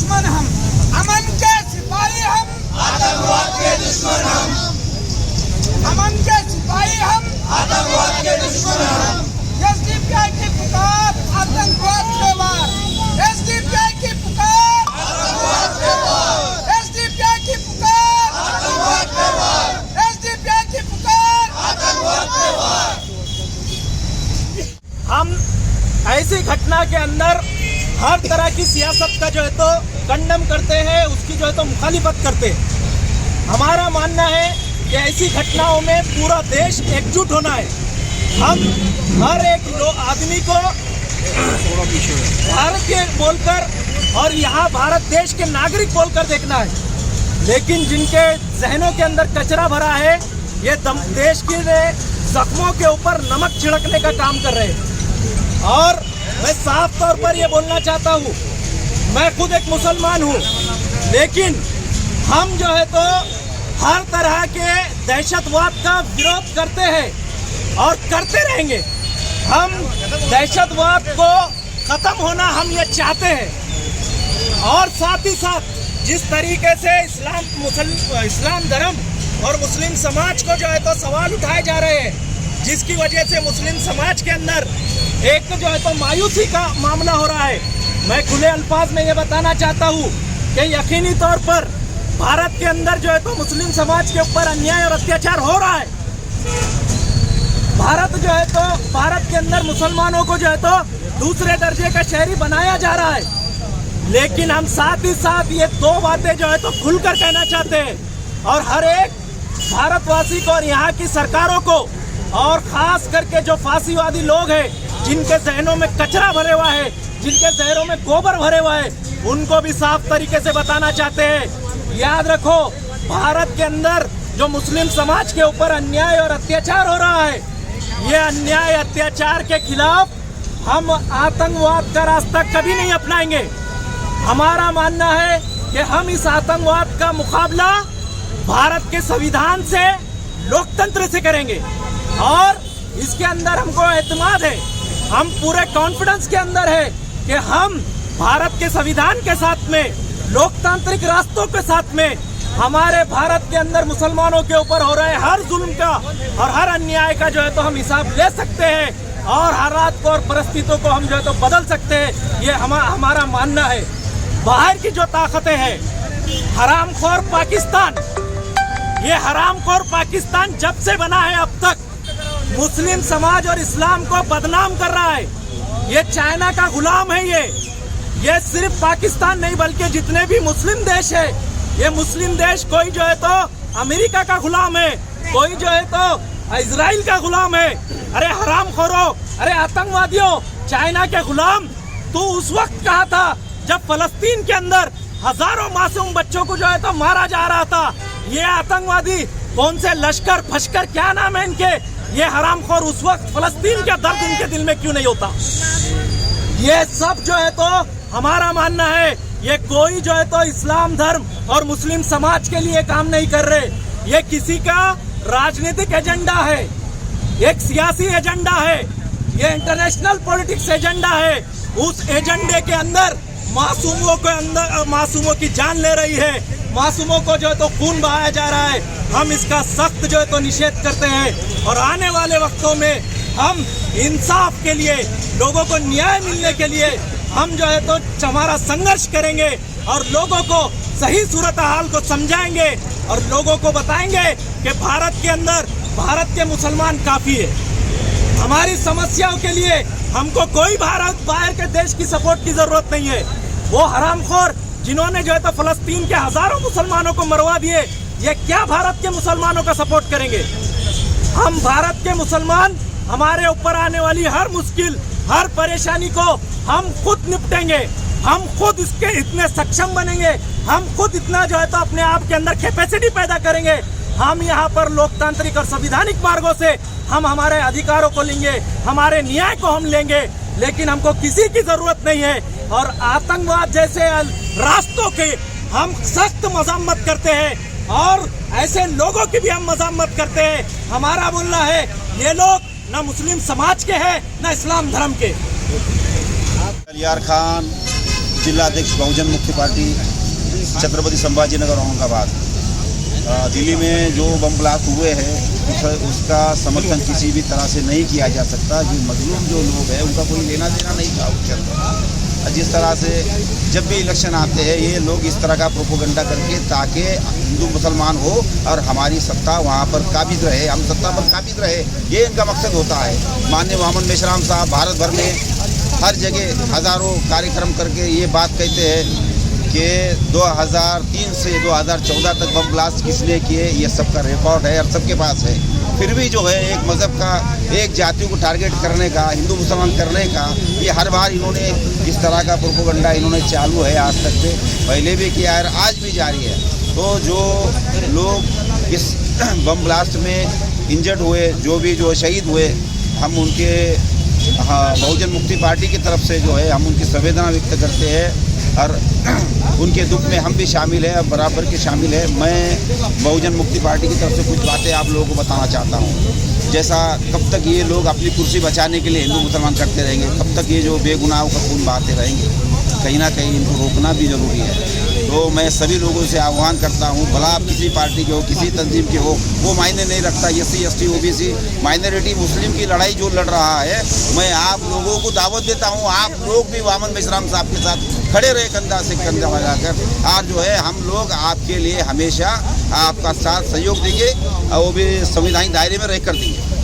दुश्मन हम, अमन के सिपाही हम, आतंकवाद के दुश्मन हम, अमन के सिपाही हम, आतंकवाद के दुश्मन हम। एसडीपीआई की पुकार आतंकवाद के वार, एसडीपीआई की पुकार आतंकवाद के वार, एसडीपीआई की पुकार आतंकवाद के वार, एसडीपीआई की पुकार। आतंकवाद के वार। हम ऐसी घटना के अंदर हर तरह की सियासत का जो है तो कंडम करते हैं, उसकी जो है तो मुखालिफत करते हैं। हमारा मानना है कि ऐसी घटनाओं में पूरा देश एकजुट होना है। हम हर एक आदमी को भारतीय बोलकर और यहाँ भारत देश के नागरिक बोलकर देखना है, लेकिन जिनके जहनों के अंदर कचरा भरा है, ये देश के जख्मों के ऊपर नमक छिड़कने का काम कर रहे हैं। और मैं साफ तौर पर ये बोलना चाहता हूँ, मैं खुद एक मुसलमान हूँ, लेकिन हम जो है तो हर तरह के दहशतवाद का विरोध करते हैं और करते रहेंगे। हम दहशतवाद को खत्म होना हम ये चाहते हैं। और साथ ही साथ जिस तरीके से इस्लाम धर्म और मुस्लिम समाज को जो है तो सवाल उठाए जा रहे हैं, जिसकी वजह से मुस्लिम समाज के अंदर एक जो है तो मायूसी का मामला हो रहा है। मैं खुले अल्फाज में ये बताना चाहता हूँ कि यकीनी तौर पर भारत के अंदर जो है तो मुस्लिम समाज के ऊपर अन्याय और अत्याचार हो रहा है। भारत के अंदर मुसलमानों को जो है तो दूसरे दर्जे का शहरी बनाया जा रहा है। लेकिन हम साथ ही साथ ये दो बातें जो है तो खुलकर कहना चाहते हैं, और हर एक भारतवासी को और यहाँ की सरकारों को, और खास करके जो फांसीवादी लोग हैं, जिनके जहनों में कचरा भरे हुआ है, जिनके जहनों में गोबर भरे हुआ है, उनको भी साफ तरीके से बताना चाहते हैं। याद रखो, भारत के अंदर जो मुस्लिम समाज के ऊपर अन्याय और अत्याचार हो रहा है, ये अन्याय अत्याचार के खिलाफ हम आतंकवाद का रास्ता कभी नहीं अपनाएंगे। हमारा मानना है कि हम इस आतंकवाद का मुकाबला भारत के संविधान से, लोकतंत्र से करेंगे, और इसके अंदर हमको एतमाद है, हम पूरे कॉन्फिडेंस के अंदर है कि हम भारत के संविधान के साथ में, लोकतांत्रिक रास्तों के साथ में, हमारे भारत के अंदर मुसलमानों के ऊपर हो रहे हर जुल्म का और हर अन्याय का जो है तो हम हिसाब ले सकते हैं, और हालात को और परिस्थितियों को हम जो है तो बदल सकते हैं। ये हमारा मानना है। बाहर की जो ताकतें हैं, हरामखोर पाकिस्तान, ये हरामखोर पाकिस्तान जब से बना है अब तक मुस्लिम समाज और इस्लाम को बदनाम कर रहा है। ये चाइना का गुलाम है। ये सिर्फ पाकिस्तान नहीं बल्कि जितने भी मुस्लिम देश है, ये मुस्लिम देश कोई जो है तो अमेरिका का गुलाम है, कोई जो है तो इजराइल का गुलाम है। अरे हरामखोरों, अरे आतंकवादियों, चाइना के गुलाम तो उस वक्त कहा था जब फलस्तीन के अंदर हजारों मासूम बच्चों को जो है तो मारा जा रहा था। ये आतंकवादी कौन से लश्कर फश्कर, क्या नाम है इनके, ये हरामखोर उस वक्त फलस्तीन का दर्द इनके दिल में क्यों नहीं होता? ये सब जो है तो हमारा मानना है, ये कोई जो है तो इस्लाम धर्म और मुस्लिम समाज के लिए काम नहीं कर रहे। ये किसी का राजनीतिक एजेंडा है, एक सियासी एजेंडा है, ये इंटरनेशनल पॉलिटिक्स एजेंडा है। उस एजेंडे के अंदर मासूमों की जान ले रही है, मासूमों को जो है तो खून बहाया जा रहा है। हम इसका सख्त जो है तो निषेध करते हैं, और आने वाले वक्तों में हम इंसाफ के लिए, लोगों को न्याय मिलने के लिए हम जो है तो हमारा संघर्ष करेंगे, और लोगों को सही सूरत हाल को समझाएंगे, और लोगों को बताएंगे कि भारत के अंदर भारत के मुसलमान काफी है। हमारी समस्याओं के लिए हमको कोई बाहर के देश की सपोर्ट की जरूरत नहीं है। वो हरामखोर जिन्होंने जो है तो फलस्तीन के हजारों मुसलमानों को मरवा दिए, ये क्या भारत के मुसलमानों का सपोर्ट करेंगे? हम भारत के मुसलमान, हमारे ऊपर आने वाली हर मुश्किल, हर परेशानी को हम खुद निपटेंगे, हम खुद इसके इतने सक्षम बनेंगे, हम खुद इतना जो है तो अपने आप के अंदर कैपेसिटी पैदा करेंगे। हम यहाँ पर लोकतांत्रिक और संवैधानिक मार्गों से हम हमारे अधिकारों को लेंगे, हमारे न्याय को हम लेंगे, लेकिन हमको किसी की जरूरत नहीं है। और आतंकवाद जैसे रास्तों के हम सख्त मजम्मत करते हैं, और ऐसे लोगों की भी हम मजम्मत करते हैं। हमारा बोलना है, ये लोग न मुस्लिम समाज के हैं न इस्लाम धर्म के। यार खान जिला अध्यक्ष बहुजन मुक्ति पार्टी छत्रपति संभाजीनगर औरंगाबाद। दिल्ली में जो बम ब्लास्ट हुए हैं उसका समर्थन किसी भी तरह से नहीं किया जा सकता। जो मजलूम जो लोग हैं उनका कोई लेना देना नहीं था उसके अंदर। जिस तरह से जब भी इलेक्शन आते हैं ये लोग इस तरह का प्रोपोगंडा करके ताकि हिंदू मुसलमान हो और हमारी सत्ता वहाँ पर काबिज रहे, हम सत्ता पर काबिज रहे, ये इनका मकसद होता है। माननीय मोहम्मद मेश्राम साहब भारत भर में हर जगह हज़ारों कार्यक्रम करके ये बात कहते हैं कि 2003 से 2014 तक बम ब्लास्ट किसने किए, ये सबका रिकॉर्ड है और सबके पास है। फिर भी जो है एक मज़हब का, एक जाति को टारगेट करने का, हिंदू मुसलमान करने का, ये हर बार इन्होंने इस तरह का प्रोपोगंडा इन्होंने चालू है आज तक से, पहले भी किया है और आज भी जारी है। तो जो लोग इस बम ब्लास्ट में इंजर्ड हुए, जो शहीद हुए, हम उनके बहुजन मुक्ति पार्टी की तरफ से जो है हम उनकी संवेदना व्यक्त करते हैं और उनके दुख में हम भी शामिल हैं, बराबर के शामिल हैं। मैं बहुजन मुक्ति पार्टी की तरफ से कुछ बातें आप लोगों को बताना चाहता हूँ। जैसा कब तक ये लोग अपनी कुर्सी बचाने के लिए हिंदू मुसलमान करते रहेंगे, कब तक ये जो बेगुनाहों का खून बहाते रहेंगे, कहीं ना कहीं इनको रोकना भी ज़रूरी है। तो मैं सभी लोगों से आह्वान करता हूँ, भला आप किसी पार्टी के हो, किसी तंजीम के हो, वो मायने नहीं रखता। SC ST OBC माइनॉरिटी मुस्लिम की लड़ाई जो लड़ रहा है, मैं आप लोगों को दावत देता हूँ, आप लोग भी मोहम्मद मेश्राम साहब के साथ खड़े रहे कंधा से कंधा लगाकर। और जो है हम लोग आपके लिए हमेशा आपका साथ सहयोग देंगे और वो भी संविधानिक दायरे में रह कर देंगे।